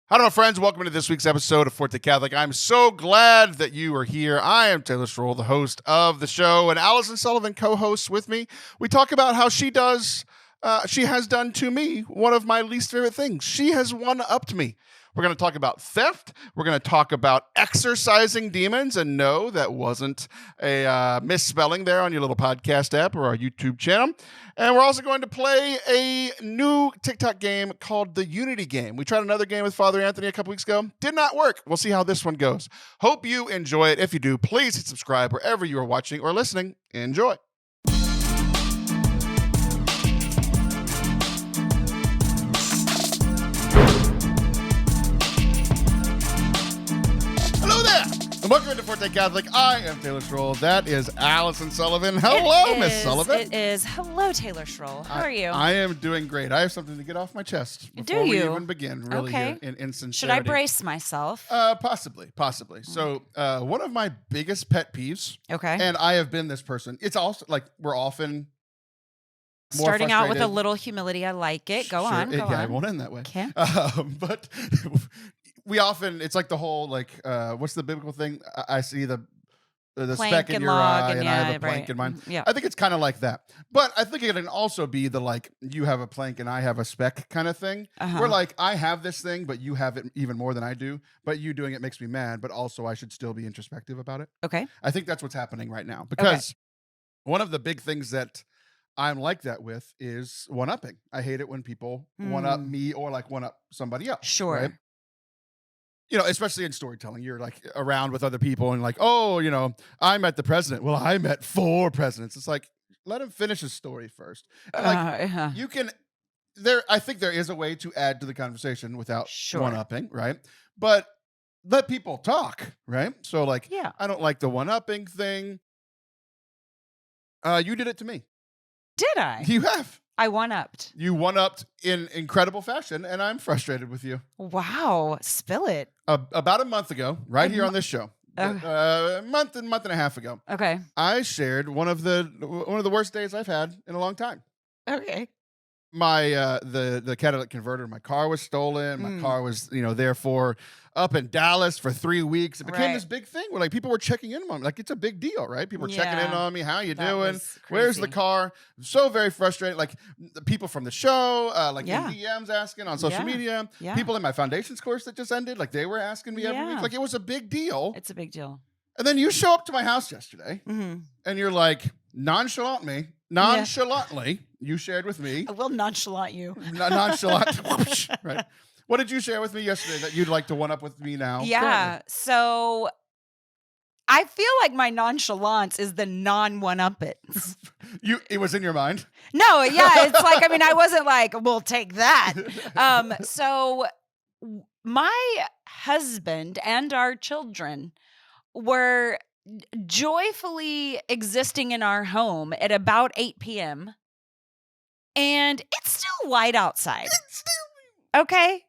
Hello, friends. Welcome to this week's episode of Forte Catholic. I'm so glad that you are here. I am Taylor Schroll, the host of the show, and Allison Sullivan co-hosts with me. We talk about how she has done to me one of my least favorite things. She has one-upped me. We're going to talk about theft. We're going to talk about exorcising demons. And no, that wasn't a misspelling there on your little podcast app or our YouTube channel. And we're also going to play a new TikTok game called the Unity Game. We tried another game with Father Anthony a couple weeks ago. Did not work. We'll see how this one goes. Hope you enjoy it. If you do, please hit subscribe wherever you are watching or listening. Enjoy. Welcome into Forte Catholic. I am Taylor Schroll. That is Allison Sullivan. Hello, Miss Sullivan. It is. Hello, Taylor Schroll. How are you? I am doing great. I have something to get off my chest before we even begin. Really, okay. in sincerity. Should I brace myself? Possibly. So, one of my biggest pet peeves. Okay. And I have been this person. It's also like we're often starting out with a little humility. I like it. Go on. It won't end that way. Okay. But. We often, it's like the whole, what's the biblical thing? I see the speck in your eye and I have a plank in mine. Yeah. I think it's kind of like that. But I think it can also be the, you have a plank and I have a speck kind of thing. Where, I have this thing, but you have it even more than I do. But you doing it makes me mad, but also I should still be introspective about it. Okay. I think that's what's happening right now. Because one of the big things that I'm like that with is one-upping. I hate it when people one-up me or, one-up somebody else. Sure. Right? You know, especially in storytelling, you're around with other people and I met the president. Well, I met 4 presidents. It's like, let him finish his story first. And you can, I think there is a way to add to the conversation without one-upping, right? But let people talk, right? So I don't like the one-upping thing. You did it to me. Did I? You have. I one-upped. You one-upped in incredible fashion, and I'm frustrated with you. Wow. Spill it. About a month ago, right here on this show, a month and a half ago. Okay. I shared one of the worst days I've had in a long time. Okay. My the catalytic converter, my car was stolen. My car was therefore up in Dallas for 3 weeks. It became this big thing where people were checking in on me. It's a big deal, right? People were checking in on me. How you doing? Where's the car? So very frustrated. The people from the show, in DMs asking on social media. Yeah. People in my foundations course that just ended, they were asking me every week. It was a big deal. It's a big deal. And then you show up to my house yesterday, and you're nonchalantly, you shared with me. I will nonchalant you. Nonchalant. Right. What did you share with me yesterday that you'd like to one-up with me now? Yeah. So I feel like my nonchalance is the non-one-up-it. It was in your mind? No, yeah. It's I wasn't we'll take that. So my husband and our children were joyfully existing in our home at about 8 p.m. And it's still light outside. Okay?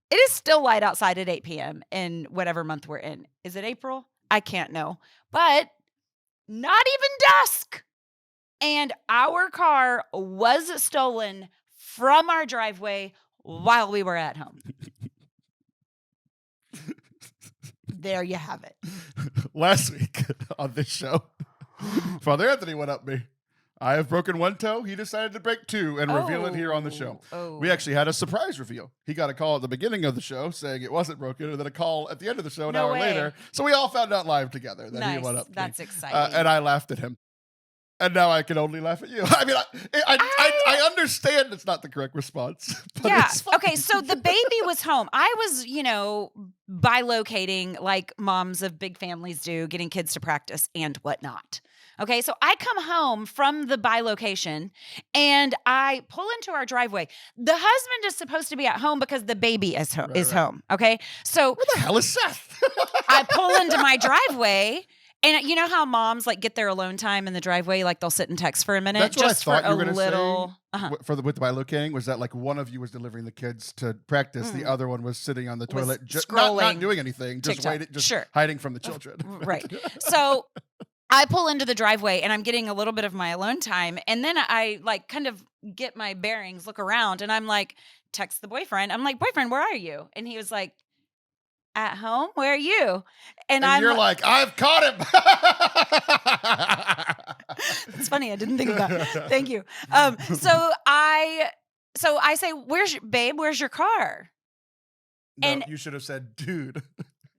It is still light outside at 8 p.m. in whatever month we're in. Is it April? I can't know. But not even dusk. And our car was stolen from our driveway while we were at home. There you have it. Last week on this show, Father Anthony went up me. I have broken 1 toe. He decided to break 2 and reveal it here on the show. We actually had a surprise reveal. He got a call at the beginning of the show saying it wasn't broken, and then a call at the end of the show an hour later. So we all found out live together that he went up to That's me. exciting. And I laughed at him. And now I can only laugh at you. I mean, I understand it's not the correct response. But it's fine. Okay, so the baby was home. I was, bilocating like moms of big families do, getting kids to practice and whatnot. Okay, so I come home from the bilocation and I pull into our driveway. The husband is supposed to be at home because the baby is home. Okay, so where the hell is Seth? I pull into my driveway. And you know how moms get their alone time in the driveway, they'll sit and text for a minute. That's what just I thought for you were going to say. With the bilocating was that one of you was delivering the kids to practice, the other one was sitting on the toilet, scrolling, not doing anything, just hiding from the children. Right. So I pull into the driveway and I'm getting a little bit of my alone time, and then I kind of get my bearings, look around, and I'm like, text the boyfriend. I'm like, boyfriend, where are you? And he was like, at home. Where are you? And you're like, I've caught him. It's funny. I didn't think of that. Thank you. So I say, where's your car? No, and you should have said, dude.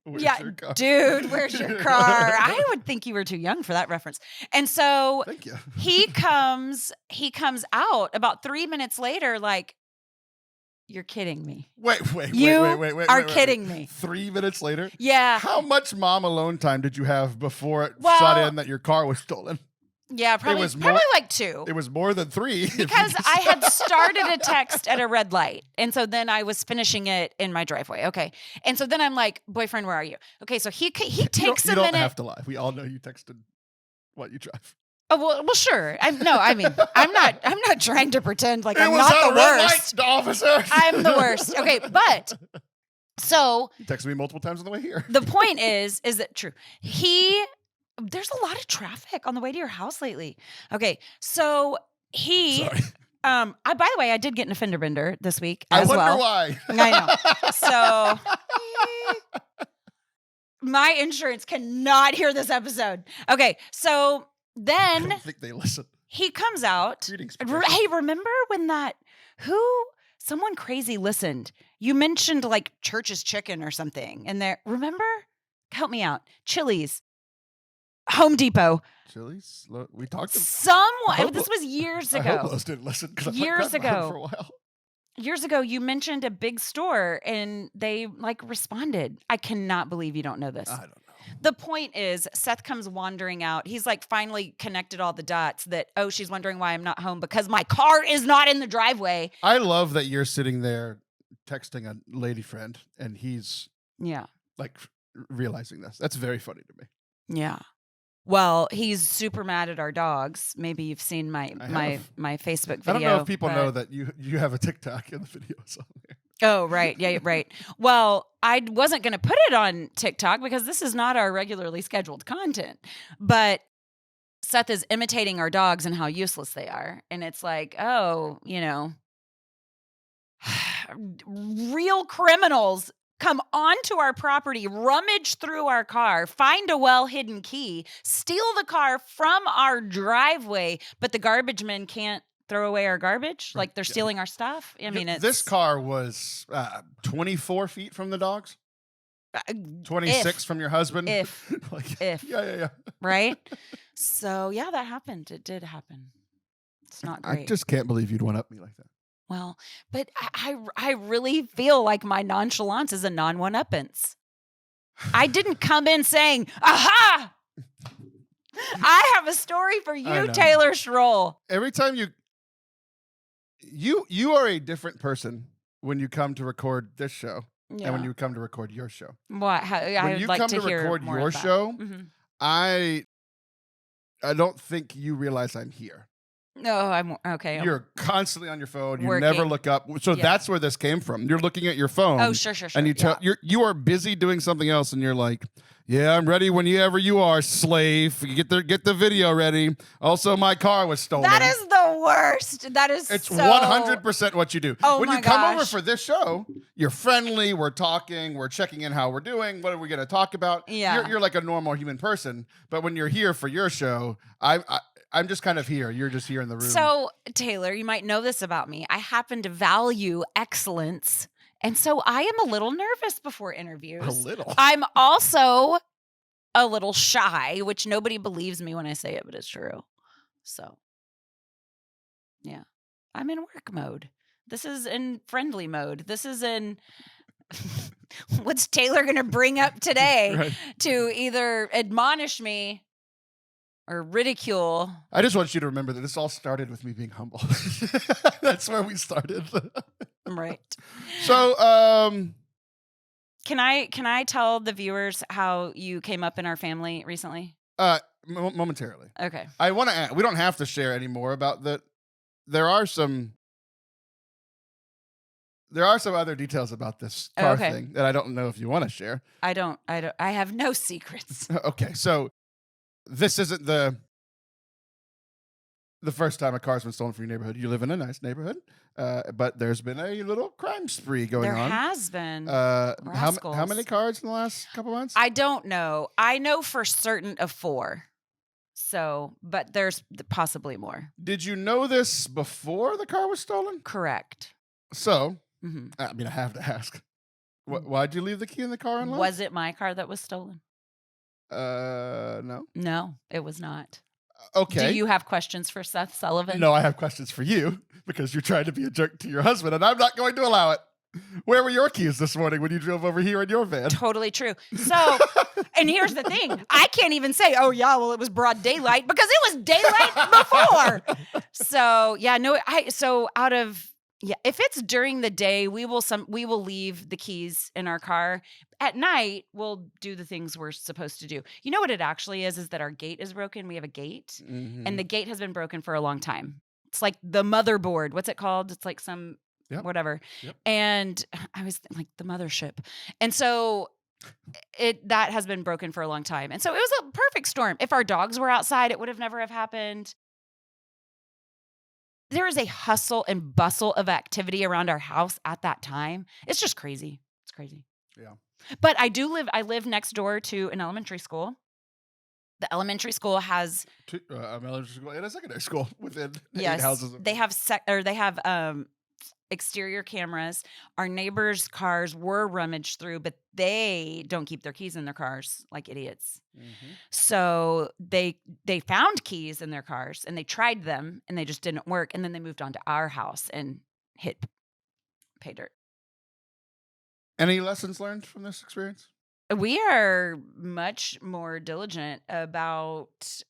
Where's yeah, your car? Dude, where's your car? I would think you were too young for that reference. And so Thank you. he comes out about 3 minutes later, like, you're kidding me. Wait. You are kidding me. 3 minutes later? Yeah. How much mom alone time did you have before it shot in that your car was stolen? Yeah, probably like 2. It was more than 3. Because I had started a text at a red light. And so then I was finishing it in my driveway. Okay. And so then I'm like, boyfriend, where are you? Okay. So he takes a minute. You don't have to lie. We all know you texted what you drive. Oh, well, sure. I'm not trying to pretend like I'm was not a the red worst. light, officer. I'm the worst. Okay. But so you texted me multiple times on the way here. The point is that true? There's a lot of traffic on the way to your house lately. Okay, so Sorry. by the way, I did get an fender bender this week as well. I wonder why. I know. So my insurance cannot hear this episode. Okay, so then I don't think they listen. He comes out. Hey, remember when someone crazy listened? You mentioned like Church's Chicken or something, and remember? Help me out. Chili's. Home Depot. Chili's? We talked about someone. This was years ago. I hope those didn't listen because years ago. For a while. Years ago, you mentioned a big store, and they like responded. I cannot believe you don't know this. I don't know. The point is, Seth comes wandering out. He's like finally connected all the dots that, she's wondering why I'm not home because my car is not in the driveway. I love that you're sitting there texting a lady friend, and he's like realizing this. That's very funny to me. Yeah. Well, he's super mad at our dogs. Maybe you've seen my Facebook video. I don't know if people know that you have a TikTok in the videos on there. Oh, right. Yeah, right. Well, I wasn't going to put it on TikTok because this is not our regularly scheduled content. But Seth is imitating our dogs and how useless they are. And it's like, real criminals come onto our property, rummage through our car, find a well-hidden key, steal the car from our driveway, but the garbage men can't throw away our garbage? Like they're stealing our stuff? I mean, this car was 24 feet from the dogs? 26 from your husband? If. Yeah. Right? So, yeah, that happened. It did happen. It's not great. I just can't believe you'd one-up me like that. Well, but I really feel like my nonchalance is a non-one-uppance. I didn't come in saying, aha! I have a story for you, Taylor Schroll. Every time you are a different person when you come to record this show and when you come to record your show. What? When you come to record your show, I don't think you realize I'm here. No, I'm okay. You're constantly on your phone. You never look up. So that's where this came from. You're looking at your phone. Oh, sure. And you are busy doing something else, and you're like, "Yeah, I'm ready whenever you are, slave. You get the video ready." Also, my car was stolen. That is the worst. It's 100% what you do. Oh, when you come over for this show, you're friendly. We're talking. We're checking in how we're doing. What are we going to talk about? Yeah, you're like a normal human person. But when you're here for your show, I'm just kind of here. You're just here in the room. So, Taylor, you might know this about me. I happen to value excellence. And so I am a little nervous before interviews. A little? I'm also a little shy, which nobody believes me when I say it, but it's true. So, yeah. I'm in work mode. This is in friendly mode. This is in... What's Taylor going to bring up today to either admonish me or ridicule? I just want you to remember that this all started with me being humble. That's where we started. Right. So, can I tell the viewers how you came up in our family recently? Momentarily. Okay. I want to. We don't have to share any more about that. There are some other details about this car thing that I don't know if you want to share. I don't. I have no secrets. Okay, so. This isn't the first time a car's been stolen from your neighborhood. You live in a nice neighborhood, but there's been a little crime spree going on. There has been. How many cars in the last couple months? I don't know. I know for certain of 4. So, but there's possibly more. Did you know this before the car was stolen? Correct. So, I mean, I have to ask. Why'd you leave the key in the car unlocked? Was it my car that was stolen? No. No, it was not. Okay. Do you have questions for Seth Sullivan? No, I have questions for you because you're trying to be a jerk to your husband, and I'm not going to allow it. Where were your keys this morning when you drove over here in your van? Totally true. So, and here's the thing. I can't even say, oh, yeah, well, it was broad daylight because it was daylight before. So, yeah, no, if it's during the day, we will leave the keys in our car. At night, we'll do the things we're supposed to do. You know what it actually is that our gate is broken. We have a gate, and the gate has been broken for a long time. It's like the motherboard. What's it called? It's like some whatever. Yep. And I was like the mothership. And so that has been broken for a long time. And so it was a perfect storm. If our dogs were outside, it would have never have happened. There is a hustle and bustle of activity around our house at that time. It's just crazy. It's crazy. Yeah. But I live next door to an elementary school. The elementary school has elementary school and a secondary school within 8 yes, houses. They have exterior cameras. Our neighbors' cars were rummaged through, but they don't keep their keys in their cars like idiots. So they found keys in their cars and they tried them and they just didn't work. And then they moved on to our house and hit pay dirt. Any lessons learned from this experience? We are much more diligent about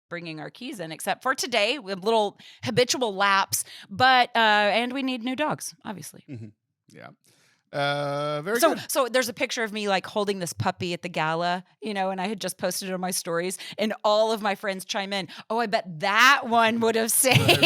bringing our keys in, except for today with little habitual lapse, but and we need new dogs, obviously. Yeah. Very good. So there's a picture of me like holding this puppy at the gala, and I had just posted it on my stories, and all of my friends chime in. Oh, I bet that one would have saved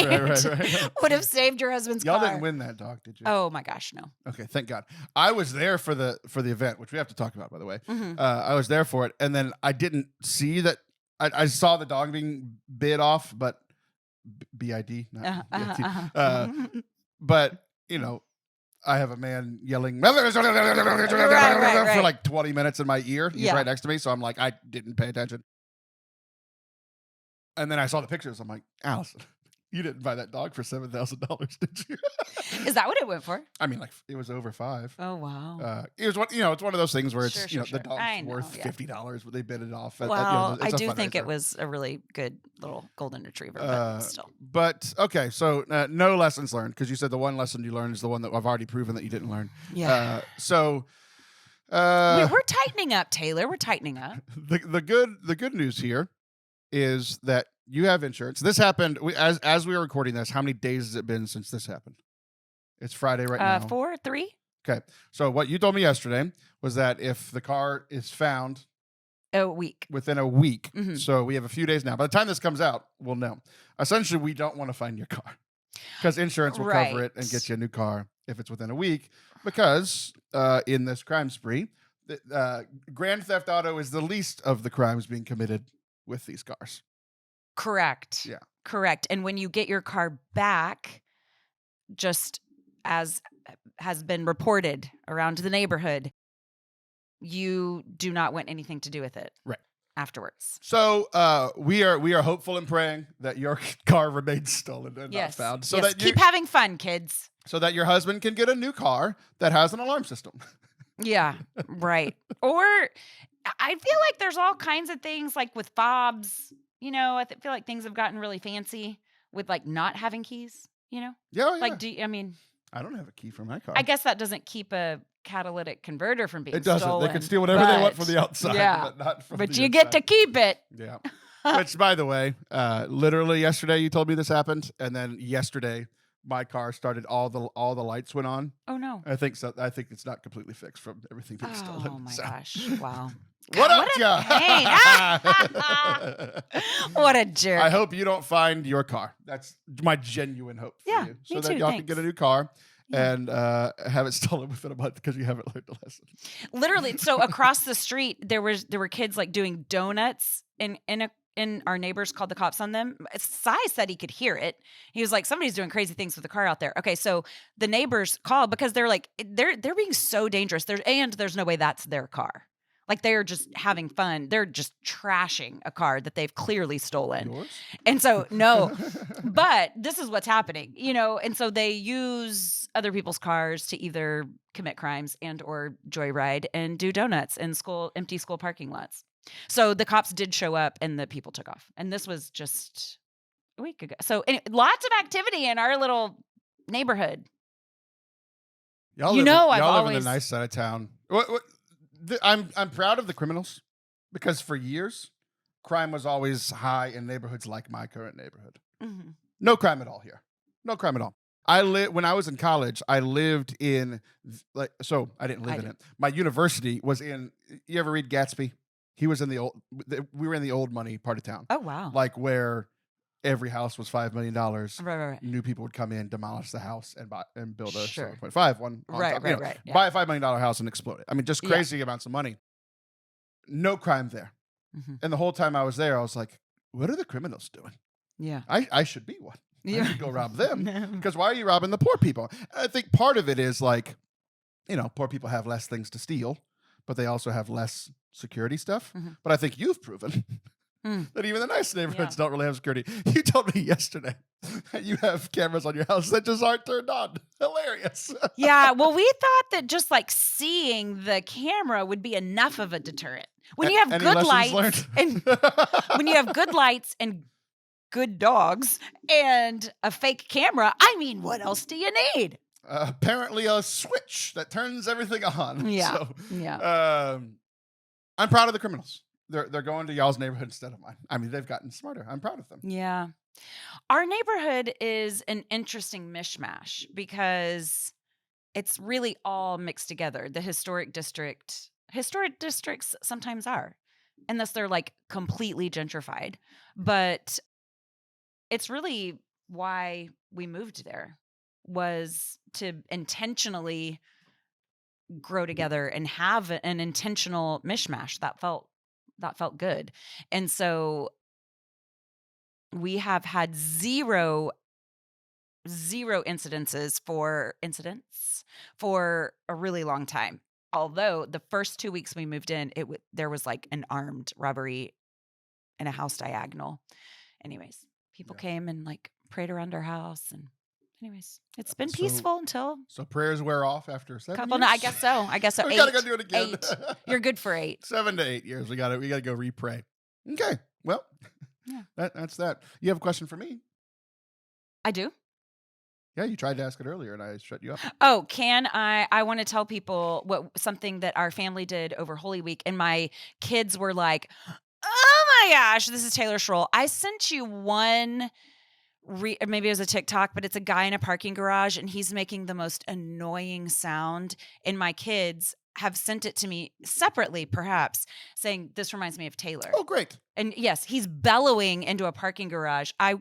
would have saved your husband's car. Y'all didn't win that dog, did you? Oh my gosh, no. Okay, thank God. I was there for the event, which we have to talk about, by the way. I was there for it, and then I didn't see that. I saw the dog being bid off, but BID, not BIT. But I have a man yelling for like 20 minutes in my ear. He's right next to me, so I'm like, I didn't pay attention. And then I saw the pictures. I'm like, Allison, you didn't buy that dog for $7,000, did you? Is that what it went for? I mean, like it was over $5,000. Oh wow! It was it's one of those things where it's sure. the dog's worth $50, but they bid it off. Well, I do think it was a really good little golden retriever, but still. But okay, so no lessons learned because you said the one lesson you learned is the one that I've already proven that you didn't learn. Yeah. We're tightening up, Taylor. We're tightening up. The good news here is that you have insurance. This happened as we were recording this. How many days has it been since this happened? It's Friday right now. 4, 3. Okay. So what you told me yesterday was that if the car is found within a week, so we have a few days now. By the time this comes out, we'll know. Essentially, we don't want to find your car because insurance will cover it and get you a new car if it's within a week. Because in this crime spree, grand theft auto is the least of the crimes being committed with these cars. Correct. Yeah. Correct. And when you get your car back, just as has been reported around the neighborhood, you do not want anything to do with it. Right. Afterwards. So we are hopeful and praying that your car remains stolen and not found. So that keep having fun, kids. So that your husband can get a new car that has an alarm system. Yeah, right. Or I feel like there's all kinds of things like with fobs. I feel like things have gotten really fancy with like not having keys. Yeah. Like, I don't have a key for my car. I guess that doesn't keep a catalytic converter from being stolen. It doesn't. They can steal whatever they want from the outside, but not from the inside. But you get to keep it. Yeah. Which, by the way, literally yesterday you told me this happened, and then yesterday my car started all the lights went on. Oh no. I think so. I think it's not completely fixed from everything being stolen. Oh my gosh! Wow. What up, What a jerk. I hope you don't find your car. That's my genuine hope for you. So that y'all can get a new car and have it stolen within a month because you haven't learned a lesson. Literally. So across the street, there were kids like doing donuts in and our neighbors called the cops on them. Cy said he could hear it. He was like, somebody's doing crazy things with the car out there. Okay, so the neighbors called because they're like, they're being so dangerous. There's no way that's their car. Like they're just having fun. They're just trashing a car that they've clearly stolen. Yours? And so, no, but this is what's happening, and so they use other people's cars to either commit crimes and or joyride and do donuts in empty school parking lots. So the cops did show up and the people took off. And this was just a week ago. So anyway, lots of activity in our little neighborhood. Y'all live in the nice side of town. I'm proud of the criminals because for years, crime was always high in neighborhoods like my current neighborhood. Mm-hmm. No crime at all here. No crime at all. When I was in college, I lived in I didn't live in it. My university was in. You ever read Gatsby? He was in we were in the old money part of town. Oh wow! Like where every house was $5 million. Right. New people would come in, demolish the house, and build a Sure. 7.5 one. Right. Yeah. Buy a $5 million house and explode it. I mean, just crazy amounts of money. No crime there. Mm-hmm. And the whole time I was there, I was like, what are the criminals doing? Yeah. I should be one. Yeah. I should go rob them. Because why are you robbing the poor people? And I think part of it is like, poor people have less things to steal, but they also have less security stuff. Mm-hmm. But I think you've proven that even the nice neighborhoods don't really have security. You told me yesterday that you have cameras on your house that just aren't turned on. Hilarious. Yeah. Well, we thought that just like seeing the camera would be enough of a deterrent. When you have Any good lessons lights learned? and when you have good lights and good dogs and a fake camera, I mean, what else do you need? Apparently a switch that turns everything on. Yeah. So, Yeah. I'm proud of the criminals. They're going to y'all's neighborhood instead of mine. I mean, they've gotten smarter. I'm proud of them. Yeah. Our neighborhood is an interesting mishmash because it's really all mixed together. The historic districts sometimes are, unless they're like completely gentrified. But it's really why we moved there, was to intentionally grow together and have an intentional mishmash that felt good. And so we have had zero incidents for a really long time. Although the first 2 weeks we moved in, there was like an armed robbery in a house diagonal. Anyways, people came and like prayed around our house, and anyways, it's been peaceful until. So prayers wear off after 7 years? No, I guess so. We gotta go do it again. 8. You're good for 8. 7 to 8 years. We gotta go re-pray. Okay. Well, that's that. You have a question for me? I do. Yeah, you tried to ask it earlier and I shut you up. Oh, I want to tell people something that our family did over Holy Week, and my kids were like, oh my gosh, this is Taylor Schroll. I sent you one, maybe it was a TikTok, but it's a guy in a parking garage and he's making the most annoying sound. And my kids have sent it to me separately, perhaps, saying, this reminds me of Taylor. Oh, great. And yes, he's bellowing into a parking garage. I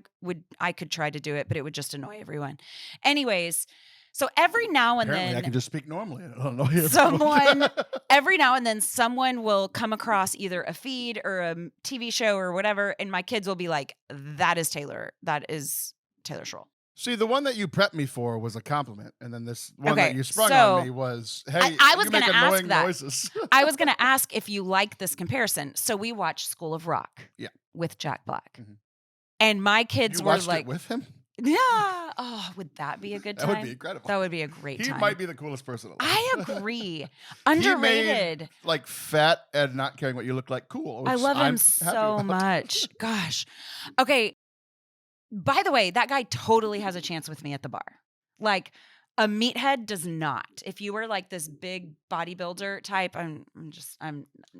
could try to do it, but it would just annoy everyone. Anyways, so every now and Apparently then I can just speak normally. I don't know. every now and then someone will come across either a feed or a TV show or whatever, and my kids will be like, that is Taylor. That is Taylor Schroll. See, the one that you prepped me for was a compliment, and then this one that you sprung on me was, hey, I was you make annoying ask noises. I was going to ask if you like this comparison. So we watched School of Rock with Jack Black. Mm-hmm. And my kids were like... it with him? Yeah. Oh, would that be a good time? That would be incredible. That would be a great time. He might be the coolest person alive. I agree. Underrated. He made, like, fat and not caring what you look like cool. I love him so much. Gosh. Okay. By the way, that guy totally has a chance with me at the bar. Like, a meathead does not. If you were like this big bodybuilder type, I'm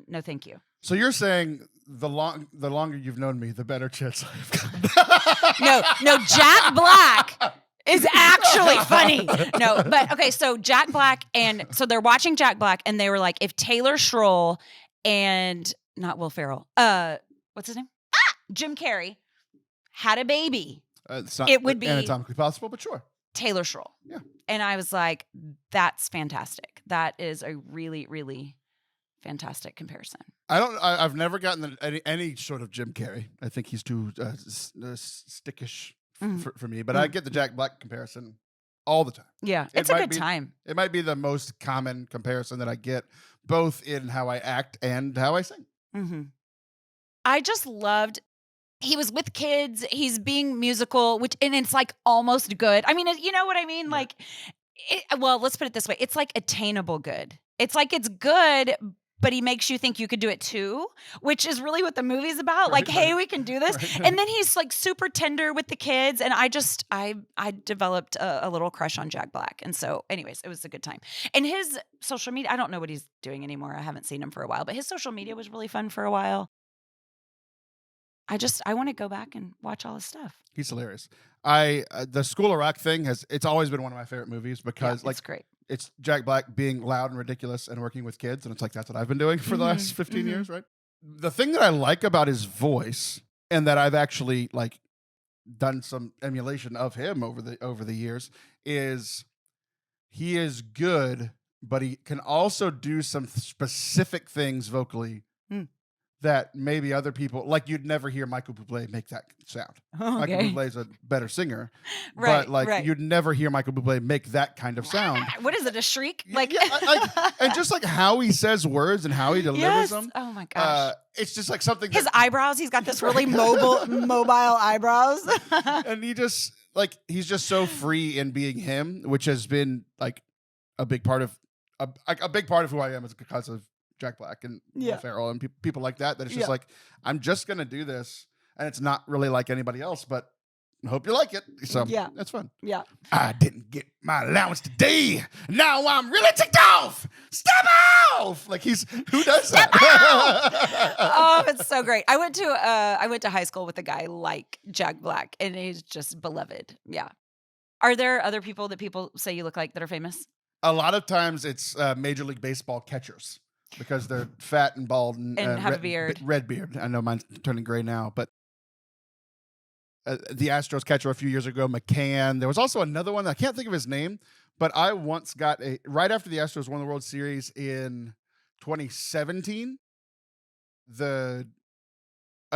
no thank you. So you're saying the longer you've known me, the better chance I've got. No, Jack Black is actually funny. No, but okay, so Jack Black, and so they're watching Jack Black, and they were like, if Taylor Schroll and not Will Ferrell, what's his name? Jim Carrey had a baby, it would be anatomically possible, but sure. Taylor Schroll. Yeah. And I was like, that's fantastic. That is a really, really fantastic comparison. I've never gotten any sort of Jim Carrey. I think he's too stickish for me. But I get the Jack Black comparison all the time. Yeah, it's a good time. It might be the most common comparison that I get, both in how I act and how I sing. Mm-hmm. I just loved. He was with kids. He's being musical, and it's like almost good. I mean, you know what I mean? Like, well, let's put it this way: it's like attainable good. It's like it's good, but he makes you think you could do it too, which is really what the movie's about. Like, hey, we can do this. Right. And then he's like super tender with the kids. And I developed a little crush on Jack Black. And so anyways, it was a good time. And his social media, I don't know what he's doing anymore. I haven't seen him for a while, but his social media was really fun for a while. I want to go back and watch all his stuff. He's hilarious. The School of Rock thing it's always been one of my favorite movies because it's great. It's Jack Black being loud and ridiculous and working with kids. And it's like, that's what I've been doing for the last 15 years, right? The thing that I like about his voice, and that I've actually like done some emulation of him over the years, is he is good, but he can also do some specific things vocally that maybe other people, like you'd never hear Michael Bublé make that sound. Okay. Michael Bublé's a better singer, but you'd never hear Michael Bublé make that kind of sound. What is it, a shriek? And just like how he says words and how he delivers them. Oh my gosh. It's just like something. His eyebrows, he's got this really mobile eyebrows. And he's just so free in being him, which has been like a big part of who I am is because of Jack Black and Will Ferrell and people like that it's just like, I'm just going to do this. And it's not really like anybody else, but I hope you like it. So that's fun. Yeah. I didn't get my allowance today. Now I'm really ticked off. Step off. Like who does that? Oh, it's so great. I went to high school with a guy like Jack Black, and he's just beloved. Yeah. Are there other people that people say you look like that are famous? A lot of times it's Major League Baseball catchers. Because they're fat and bald and have a beard. Red beard. I know mine's turning gray now, but the Astros catcher a few years ago, McCann. There was also another one. I can't think of his name, but I once got right after the Astros won the World Series in 2017. I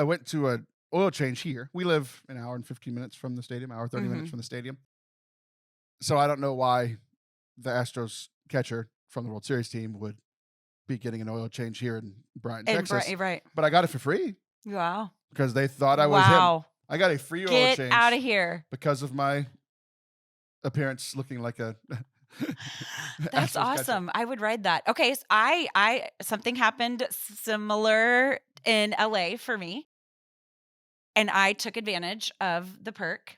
went to an oil change here. We live an hour and 15 minutes from the stadium, hour 30 minutes from the stadium. So I don't know why the Astros catcher from the World Series team would be getting an oil change here in Bryan, Texas. Right. But I got it for free. Wow. Because they thought I was him. I got a free oil change. Get out of here. Because of my appearance looking like a That's awesome. Catcher. I would ride that. Okay, so I something happened similar in LA for me. And I took advantage of the perk.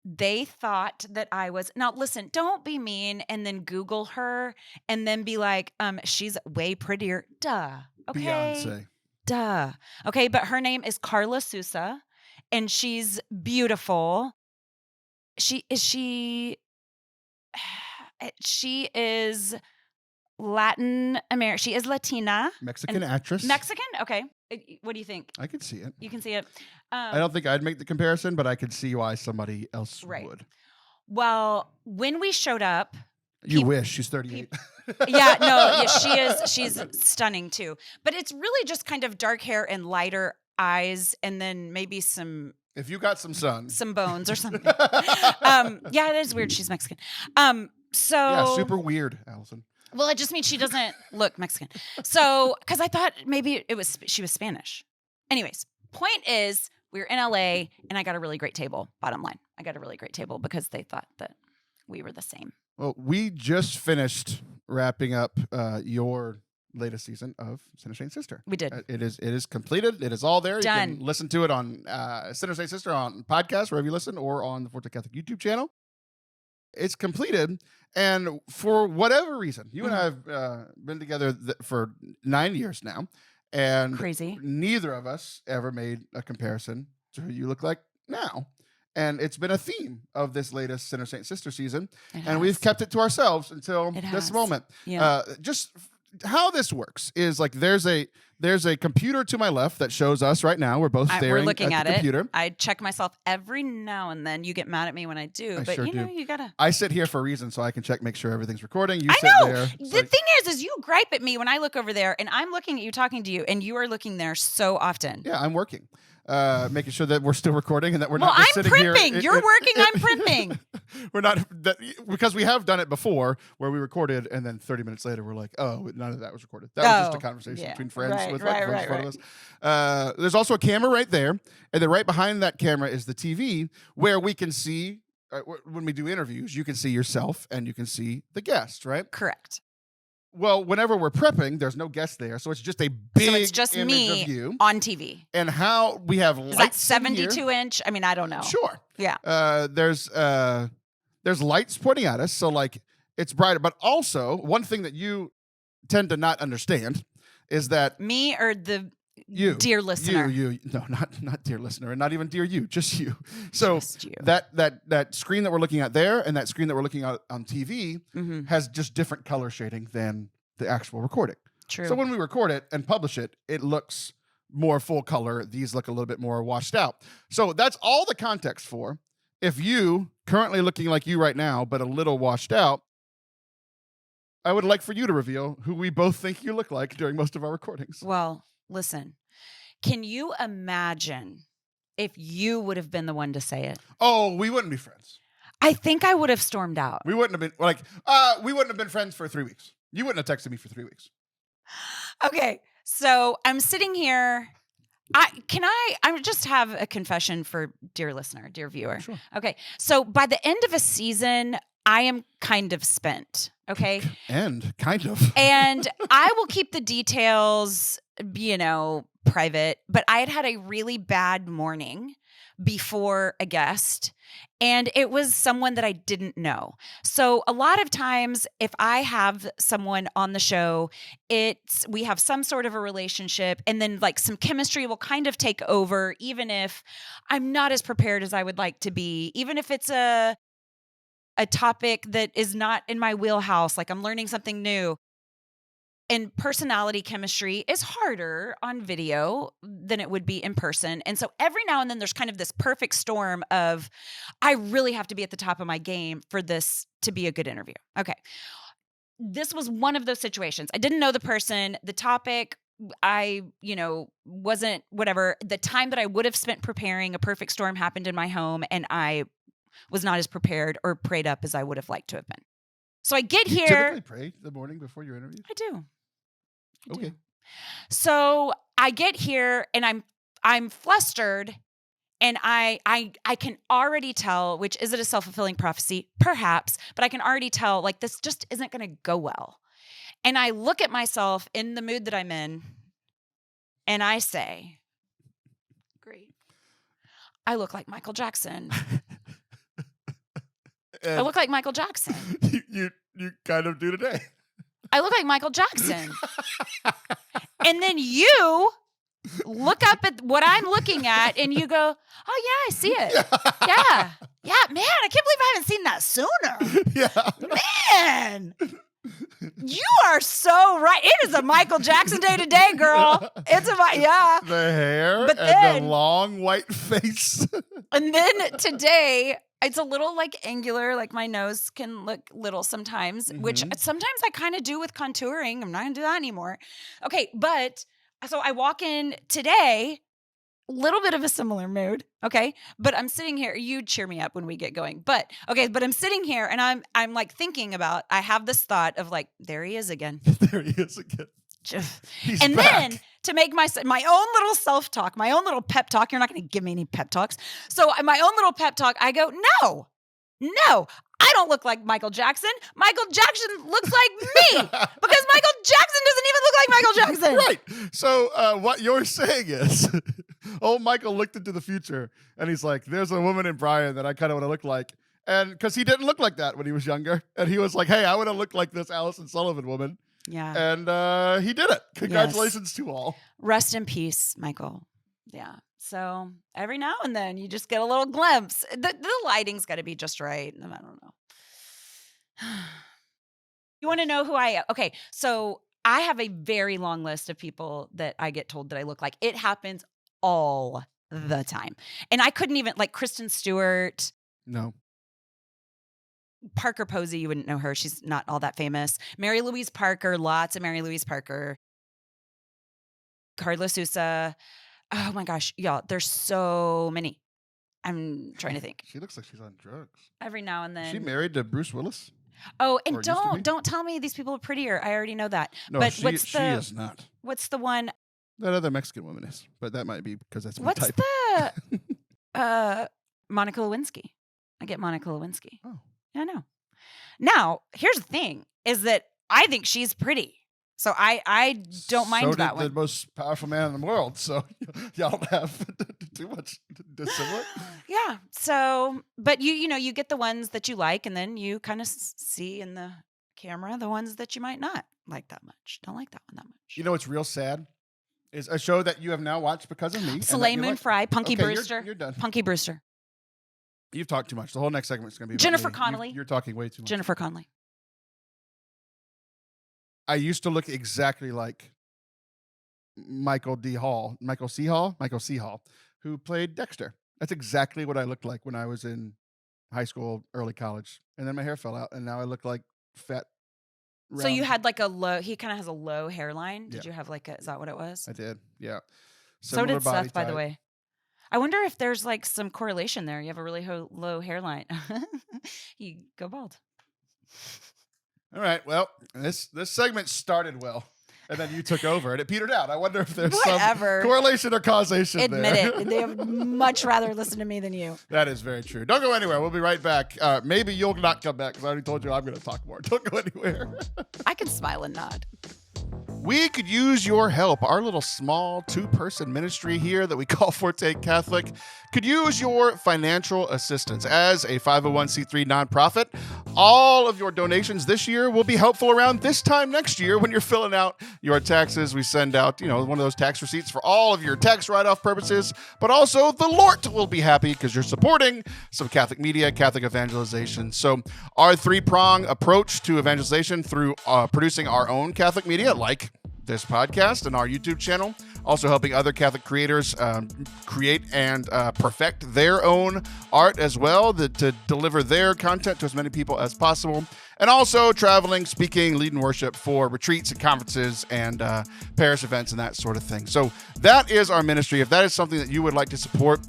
They thought that I was, now listen, don't be mean and then Google her and then be like, she's way prettier. Duh. Okay. Beyonce. Duh. Okay. But her name is Carla Sousa and she's beautiful. She is Latin American. She is Latina. Mexican actress. Mexican? Okay. What do you think? I could see it. You can see it. I don't think I'd make the comparison, but I could see why somebody else would. Well, when we showed up, you wish she's 38. She is. She's stunning too. But it's really just kind of dark hair and lighter eyes, and then maybe some. If you got some sun, some bones or something. It is weird. She's Mexican. Super weird, Allison. Well, it just means she doesn't look Mexican. So, because I thought maybe she was Spanish. Anyways, point is, we were in LA and I got a really great table. Bottom line, I got a really great table because they thought that we were the same. Well, we just finished wrapping up your latest season of Sinner Saint Sister. We did. It is completed. It is all there. Done. You can listen to it on Sinner Saint Sister on podcast, wherever you listen, or on the Forte Catholic YouTube channel. It's completed. And for whatever reason, you and I have been together for 9 years now. And crazy. Neither of us ever made a comparison to who you look like now. And it's been a theme of this latest Sinner Saint Sister season. And we've kept it to ourselves until this moment. Yeah. Just how this works is like there's a computer to my left that shows us right now. We're both staring we're looking at the computer. I check myself every now and then. You get mad at me when I do, but sure you know, do. you gotta. I sit here for a reason, so I can make sure everything's recording. You I sit know. there. The thing is you gripe at me when I look over there, and I'm looking at you, talking to you, and you are looking there so often. Yeah, I'm working. Making sure that we're still recording and that we're not just I'm sitting primping. here. You're working. I'm primping. We're not because we have done it before where we recorded and then 30 minutes later we're like, oh, none of that was recorded. That was just a conversation between friends with folks in front of us. There's also a camera right there, and then right behind that camera is the TV where we can see when we do interviews. You can see yourself and you can see the guest, right? Correct. Well, whenever we're prepping, there's no guest there, so it's just a big it's just image me of you on TV. and how we have Is lights. that 72-inch? I mean, I don't know. Sure. Yeah. There's lights pointing at us, so like it's brighter. But also, one thing that you tend to not understand is that Me or the you, dear listener? no, not dear listener, and not even dear you, just you. So Just you. that screen that we're looking at there, and that screen that we're looking at on TV Mm-hmm. has just different color shading than the actual recording. True. So when we record it and publish it, it looks more full color. These look a little bit more washed out. So that's all the context for. If you currently looking like you right now, but a little washed out, I would like for you to reveal who we both think you look like during most of our recordings. Well, listen, can you imagine if you would have been the one to say it? Oh, we wouldn't be friends. I think I would have stormed out. We wouldn't have been we wouldn't have been friends for 3 weeks. You wouldn't have texted me for 3 weeks. Okay, so I'm sitting here. I just have a confession for dear listener, dear viewer. Sure. Okay, so by the end of a season, I am kind of spent. Okay, And kind of. and I will keep the details, private. But I had a really bad morning before a guest, and it was someone that I didn't know. So a lot of times if I have someone on the show, we have some sort of a relationship, and then like some chemistry will kind of take over, even if I'm not as prepared as I would like to be, even if it's a topic that is not in my wheelhouse, like I'm learning something new. And personality chemistry is harder on video than it would be in person. And so every now and then there's kind of this perfect storm of, I really have to be at the top of my game for this to be a good interview. Okay. This was one of those situations. I didn't know the person, the topic, I wasn't whatever. The time that I would have spent preparing, a perfect storm happened in my home, and I was not as prepared or prayed up as I would have liked to have been. So I get You here. typically pray the morning before your interview? I do. Okay. So I get here and I'm flustered, and I can already tell, which is it a self-fulfilling prophecy? Perhaps, but I can already tell like this just isn't going to go well. And I look at myself in the mood that I'm in, and I say, "Great. I look like Michael Jackson. I look like Michael Jackson. You kind of do today. I look like Michael Jackson." And then you look up at what I'm looking at and you go, "Oh yeah, I see it. Yeah. Yeah, man, I can't believe I haven't seen that sooner." Yeah. Man, you are so right. It is a Michael Jackson day today, girl. It's yeah. The hair But and then- the long white face. And then today, it's a little like angular, like my nose can look little sometimes, which sometimes I kind of do with contouring. I'm not going to do that anymore. Okay, but so I walk in today, little bit of a similar mood, okay? But I'm sitting here, you cheer me up when we get going. But I'm sitting here and I'm like thinking about, I have this thought of like, there he is again. There he is again. He's And back. then to make my own little self-talk, my own little pep talk, you're not going to give me any pep talks. So my own little pep talk, I go, no, I don't look like Michael Jackson. Michael Jackson looks like me because Michael Jackson doesn't even look like Michael Jackson. Right. So what you're saying is, old Michael looked into the future and he's like, there's a woman in Brian that I kind of want to look like. And because he didn't look like that when he was younger. And he was like, hey, I want to look like this Allison Sullivan woman. Yeah. And he did it. Congratulations to all. Rest in peace, Michael. Yeah. So every now and then you just get a little glimpse. The lighting's got to be just right. I don't know. You want to know who I am? Okay. So I have a very long list of people that I get told that I look like. It happens all the time. And I couldn't even, like Kristen Stewart, No. Parker Posey, you wouldn't know her. She's not all that famous. Mary Louise Parker, lots of Mary Louise Parker. Carla Sousa. Oh my gosh, y'all, there's so many. I'm trying to think. She looks like she's on drugs. Every now and then. Is she married to Bruce Willis? Oh, and Or used to be? don't tell me these people are prettier. I already know that. No, But she is not. What's the one? That other Mexican woman is, but that might be because that's my What's type. the Monica Lewinsky? I get Monica Lewinsky. Oh. Yeah, I know. Now, here's the thing: is that I think she's pretty, so I don't mind that one. The most powerful man in the world, so y'all don't have too much dissimilar. Yeah. So, but you get the ones that you like, and then you kind of see in the camera the ones that you might not like that much. Don't like that one that much. You know what's real sad is a show that you have now watched because of me. Soleil Moon Frye, Punky Okay, Brewster. You're done. Punky Brewster. You've talked too much. The whole next segment is going to be about Jennifer me. Connelly. You're talking way too much. Jennifer Connelly. I used to look exactly like Michael C. Hall, who played Dexter. That's exactly what I looked like when I was in high school, early college. And then my hair fell out, and now I look like fat. So you round- had like a low, he kind of has a low hairline. Did Yeah. you have like is that what it was? I did, yeah. So Similar did body Seth, by the type. way. I wonder if there's like some correlation there. You have a really low hairline. You go bald. All right. Well, this segment started well, and then you took over, and it petered out. I wonder if there's Whatever. some correlation or causation Admit there. it. They would much rather listen to me than you. That is very true. Don't go anywhere. We'll be right back. Maybe you'll not come back because I already told you I'm going to talk more. Don't go anywhere. I can smile and nod. We could use your help. Our little small 2-person ministry here that we call Forte Catholic could use your financial assistance. As a 501c3 nonprofit, all of your donations this year will be helpful around this time next year when you're filling out your taxes. We send out, one of those tax receipts for all of your tax write-off purposes, but also the Lord will be happy because you're supporting some Catholic media, Catholic evangelization. So our 3-prong approach to evangelization through producing our own Catholic media, like this podcast and our YouTube channel, also helping other Catholic creators create and perfect their own art as well, to deliver their content to as many people as possible, and also traveling, speaking, leading worship for retreats and conferences and parish events and that sort of thing. So that is our ministry. If that is something that you would like to support,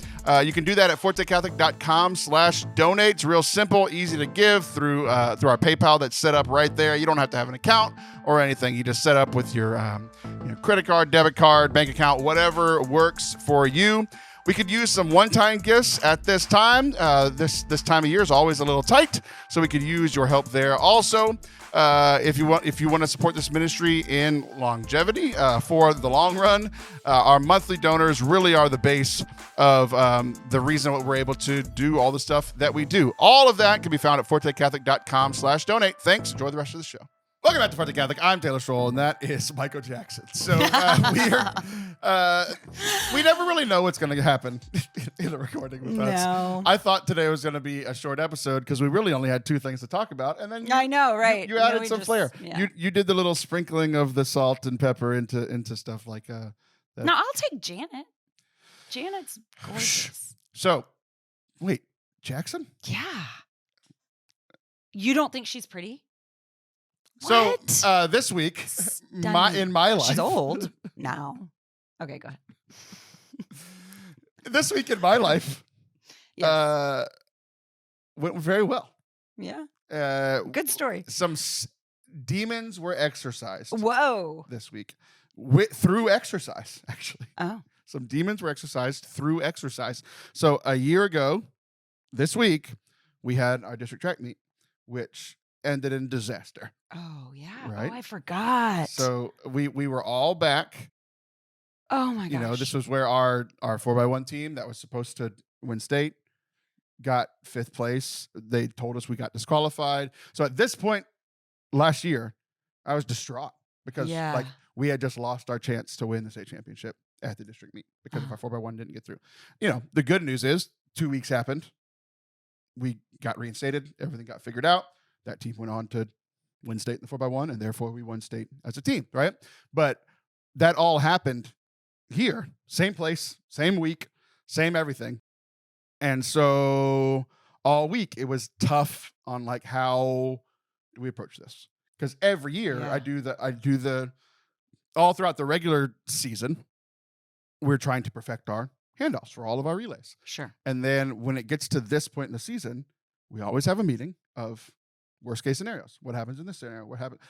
you can do that at fortecatholic.com/donate. It's real simple, easy to give through our PayPal that's set up right there. You don't have to have an account or anything. You just set up with your credit card, debit card, bank account, whatever works for you. We could use some one-time gifts at this time. This time of year is always a little tight, so we could use your help there. Also, if you want to support this ministry in longevity for the long run, our monthly donors really are the base of the reason we're able to do all the stuff that we do. All of that can be found at fortecatholic.com/donate. Thanks. Enjoy the rest of the show. Welcome back to Forte Catholic. I'm Taylor Schroll, and that is Michael Jackson. So we never really know what's going to happen in a recording with us. No. I thought today was going to be a short episode because we really only had 2 things to talk about, and then I know, right? You added some flair. Yeah. You did the little sprinkling of the salt and pepper into stuff like that. No, I'll take Janet. Janet's gorgeous. So, wait, Jackson? Yeah. You don't think she's pretty? So What? this week, Stunning. in my life, She's old now. Okay, go ahead. This week in my life, Yes. went very well. Yeah. Good story. Some demons were exorcised Whoa. this week through exercise, actually. Oh. Some demons were exorcised through exercise. So a year ago, this week, we had our district track meet, which ended in disaster. Oh, yeah. Right? Oh, I forgot. So we were all back. Oh my gosh. This was where our 4x1 team that was supposed to win state got 5th place. They told us we got disqualified. So at this point last year, I was distraught because we had just lost our chance to win the state championship at the district meet because if our 4x1 didn't get through. The good news is 2 weeks happened. We got reinstated. Everything got figured out. That team went on to win state in the 4x1, and therefore we won state as a team, right? But that all happened here, same place, same week, same everything. And so all week it was tough on like how do we approach this? Because every year I do the all throughout the regular season, we're trying to perfect our handoffs for all of our relays. Sure. And then when it gets to this point in the season, we always have a meeting of worst case scenarios. What happens in this scenario? What happens?